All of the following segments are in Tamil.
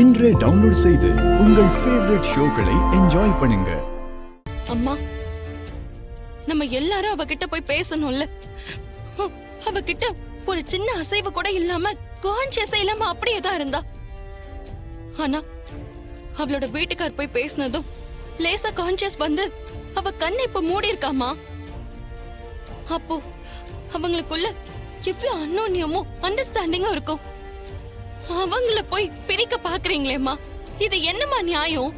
இன்றே டவுன்லோட் செய்து உங்கள் ஃபேவரட் ஷோக்களை என்ஜாய் பண்ணுங்க. அம்மா, நம்ம எல்லாரும் அவகிட்ட போய் பேசணும்ல. அவகிட்ட ஒரு சின்ன அசைவு கூட இல்லாம கான்ஷியஸே இல்லாம அப்படியே தான் இருந்தா. ஆனா அவளோட வீட்டுக்கார் போய் பேசினதும் லேசா கான்ஷியஸ் வந்து அவ கண்ணை இப்ப மூடி இருக்காமா. அப்போ அவங்களுக்குள்ள எவ்வளவு அன்னோன்யமும் அண்டர்ஸ்டாண்டிங்கும் இருக்கும். அவங்கள போய் பிரிக்க பாக்குறீங்களேம்மா, இது என்னமா நியாயம்?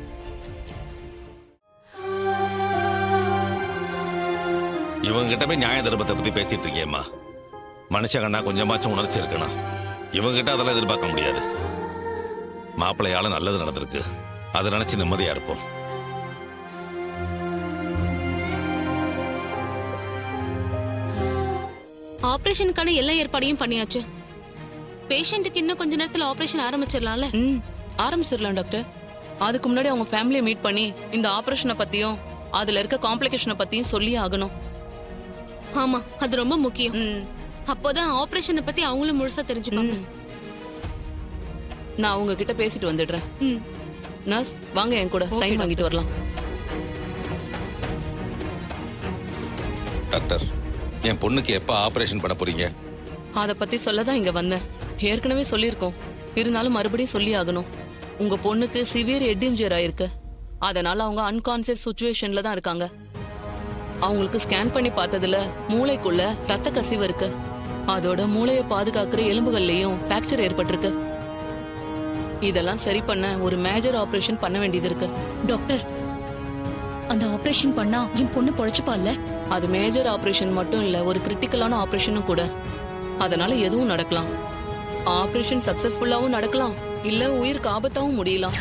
இவங்க கிட்ட போய் நியாய தர்மத்தை பத்தி பேசிட்டு இருக்கேம்மா. மனுஷங்கண்ணா கொஞ்சமாச்சும் உணர்ச்சி இருக்கணும். இவங்க கிட்ட அதெல்லாம் எதிர்பார்க்க முடியாது. மாப்பிள்ளையால நல்லது நடந்திருக்கு, அதை நினைச்சு நிம்மதியா இருப்போம். ஆபரேஷனுக்கான எல்லா ஏற்பாடையும் பண்ணியாச்சு. பேஷண்ட்டுக்கு இன்னும் கொஞ்ச நேரத்துல ஆபரேஷன் ஆரம்பிச்சிடலாம்ல. ஆரம்பிச்சிடலாம் டாக்டர். அதுக்கு முன்னாடி அவங்க ஃபேமிலியை மீட் பண்ணி இந்த ஆபரேஷனை பத்தியும் அதுல இருக்க காம்ப்ளிகேஷனை பத்தியும் சொல்லி ஆகணும். ஆமா, அது ரொம்ப முக்கியம். அப்போதான் ஆபரேஷனை பத்தி அவங்களும் முழுசா தெரிஞ்சுப்பாங்க. நான் அவங்க கிட்ட பேசிட்டு வந்துடுறேன். நர்ஸ், வாங்க என் கூட சைன் வாங்கிட்டு வரலாம். டாக்டர், என் பொண்ணுக்கு எப்ப ஆபரேஷன் பண்ண போறீங்க? அத பத்தி சொல்லதான் இங்க வந்தேன். ஏற்கனவே சொல்லியிருக்கோம், இருந்தாலும் மறுபடியும் சொல்லி ஆகணும். உங்க பொண்ணுக்கு சிவியர் ஹெட் இன்ஜுரி ஆயிருக்கு. அதனால அவங்க அன்கான்சியஸ் சிச்சுவேஷன்ல தான் இருக்காங்க. அவங்களுக்கு ஸ்கேன் பண்ணி பார்த்ததுல மூளைக்குள்ள ரத்த கசிவு இருக்கு. அதோட மூளையை பாதுகாக்கிற எலும்புகள்லயும் ஃபிராக்சர் ஏற்பட்டிருக்கு. இதெல்லாம் சரி பண்ண ஒரு மேஜர் ஆபரேஷன் பண்ண வேண்டியது இருக்கு. டாக்டர், அந்த ஆபரேஷன் பண்ணா என் பொண்ணு பொழைச்சுப்பால்ல? அது மேஜர் ஆபரேஷன் மட்டும் இல்ல, ஒரு கிரிட்டிக்கலான ஆபரேஷனும் கூட. அதனால எதுவும் நடக்கலாம். ஆபரேஷன் சக்சஸ்ஃபுல்லாவும் நடக்கலாம், இல்ல உயிருக்கு ஆபத்தாவும் முடியலாம்.